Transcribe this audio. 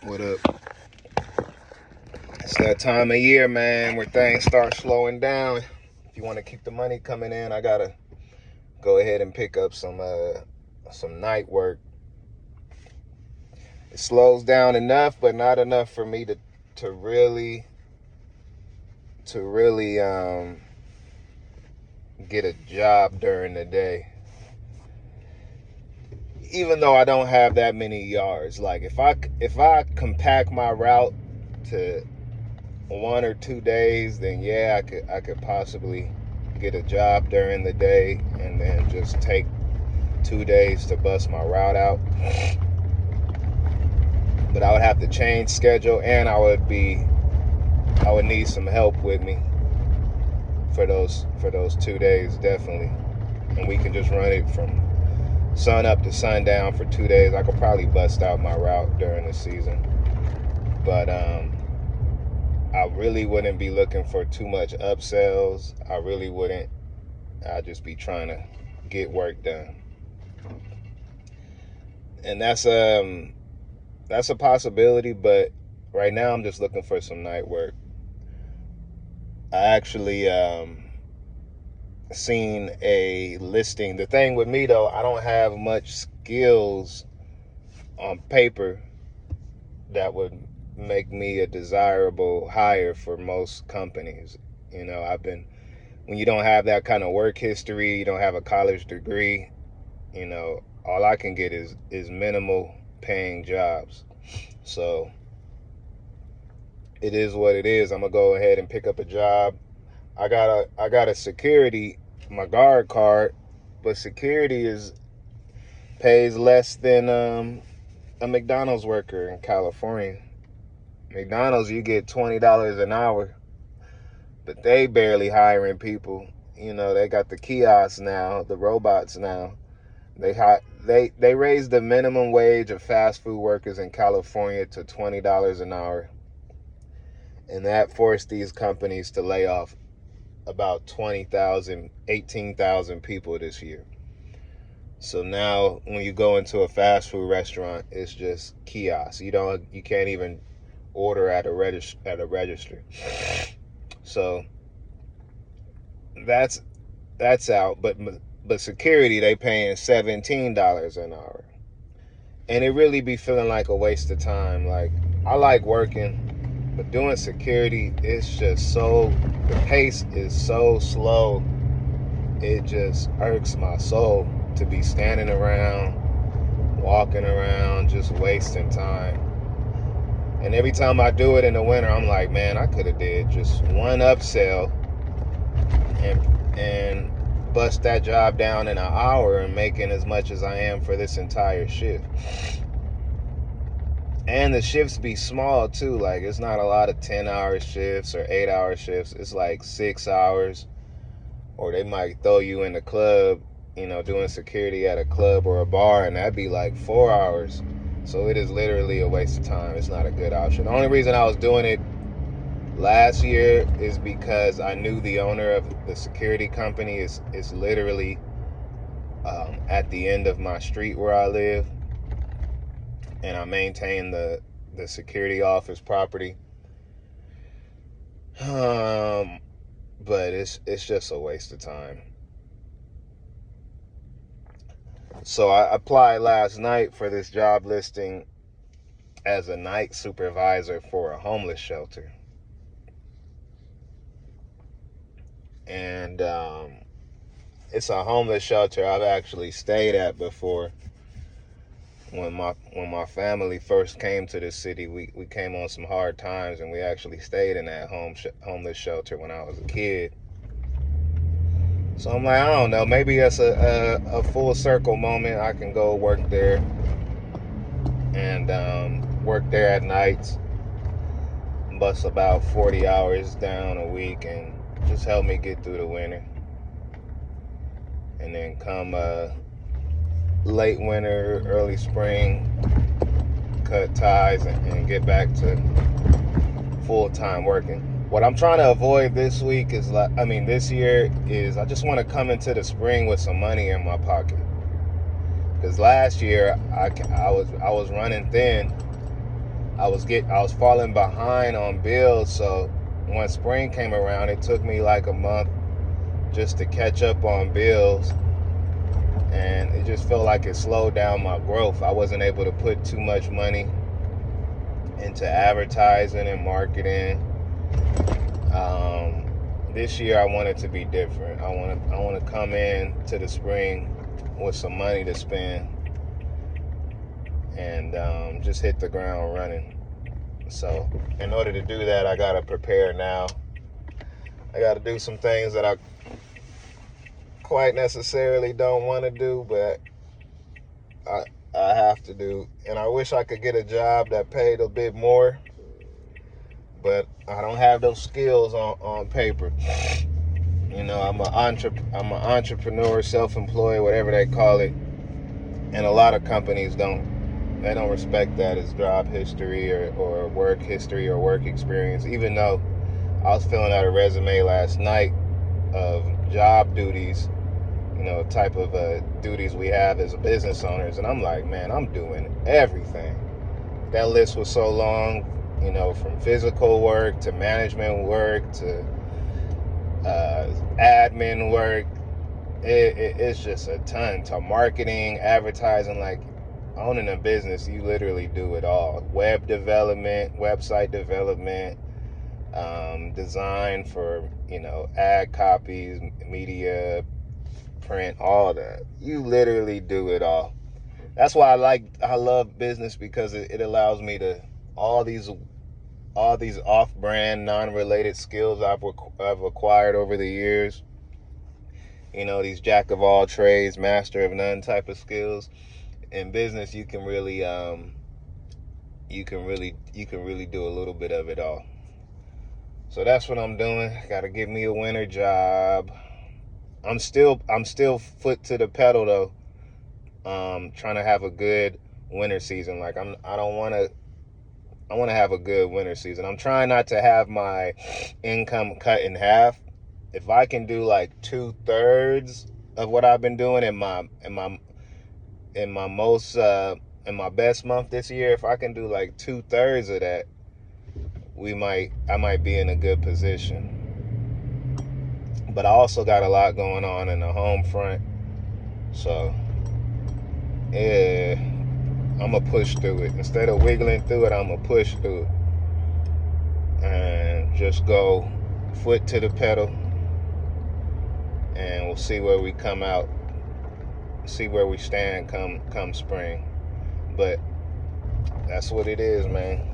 What up? It's that time of year, man, where things start slowing down. If you want to keep the money coming in, I gotta go ahead and pick up some night work. It slows down enough, but not enough for me to really get a job during the day. Even though I don't have that many yards, like if I compact my route to 1 or 2 days, then yeah, I could possibly get a job during the day and then just take 2 days to bust my route out. But I would have to change schedule, and I would need some help with me for those 2 days, definitely. And we can just run it from sun up to sundown for 2 days. I could probably bust out my route during the season. But I really wouldn't be looking for too much upsells. I really wouldn't. I'd just be trying to get work done. And that's a possibility, but right now I'm just looking for some night work. I actually seen a listing. The thing with me though, I don't have much skills on paper that would make me a desirable hire for most companies. You know, when you don't have that kind of work history, you don't have a college degree, you know, all I can get is minimal paying jobs. So it is what it is. I'm gonna go ahead and pick up a job. I got a security, my guard card, but security pays less than a McDonald's worker in California. McDonald's, you get $20 an hour, but they barely hiring people. You know, they got the kiosks now, the robots now. They raised the minimum wage of fast food workers in California to $20 an hour. And that forced these companies to lay off about 18,000 people this year. So now when you go into a fast food restaurant, it's just kiosks. You can't even order at a register. So that's out, but security, they paying $17 an hour. And it really be feeling like a waste of time. Like, I like working, but doing security, it's just the pace is so slow. It just irks my soul to be standing around, walking around, just wasting time. And every time I do it in the winter, I'm like, man, I could have did just one upsell and bust that job down in an hour and making as much as I am for this entire shift. And the shifts be small too. Like, it's not a lot of 10-hour shifts or 8-hour shifts. It's like 6 hours. Or they might throw you in the club, you know, doing security at a club or a bar, and that'd be like 4 hours. So it is literally a waste of time. It's not a good option. The only reason I was doing it last year is because I knew the owner of the security company is literally at the end of my street where I live, and I maintain the security office property. But it's just a waste of time. So I applied last night for this job listing as a night supervisor for a homeless shelter. And it's a homeless shelter I've actually stayed at before. When my family first came to this city, we came on some hard times, and we actually stayed in that homeless shelter when I was a kid. So I'm like, I don't know, maybe that's a full circle moment. I can go work there and work there at nights, bust about 40 hours down a week, and just help me get through the winter. And then come late winter, early spring, cut ties and get back to full-time working. What I'm trying to avoid this year is I just want to come into the spring with some money in my pocket. Because last year I was running thin. I was falling behind on bills. So when spring came around, it took me like a month just to catch up on bills, and it just felt like it slowed down my growth. I wasn't able to put too much money into advertising and marketing. This year I want it to be different. I want to come in to the spring with some money to spend, and just hit the ground running. So in order to do that, I gotta prepare now. I gotta do some things that I quite necessarily don't want to do, but I have to do. And I wish I could get a job that paid a bit more, but I don't have those skills on paper. You know, I'm an entrepreneur, self-employed, whatever they call it, and a lot of companies don't respect that as job history or work history or work experience. Even though I was filling out a resume last night of job duties, you know, type of duties we have as business owners, and I'm like, man, I'm doing everything. That list was so long, you know, from physical work to management work to admin work. It's just a ton, to marketing, advertising. Like, owning a business, you literally do it all. Web development, website development, design for, you know, ad copies, media, print, all that. You literally do it all. That's why I love business, because it allows me to all these off-brand, non-related skills I've acquired over the years. You know, these jack of all trades, master of none type of skills. In business, you can really do a little bit of it all. So that's what I'm doing. Got to get me a winter job. I'm still foot to the pedal though. Trying to have a good winter season. Like, I want to have a good winter season. I'm trying not to have my income cut in half. If I can do like 2/3 of what I've been doing in my best month this year, if I can do like 2/3 of that, I might be in a good position. But I also got a lot going on in the home front. So yeah, I'm going to push through it. Instead of wiggling through it, I'm going to push through it. And just go foot to the pedal. And we'll see where we come out. See where we stand come spring. But that's what it is, man.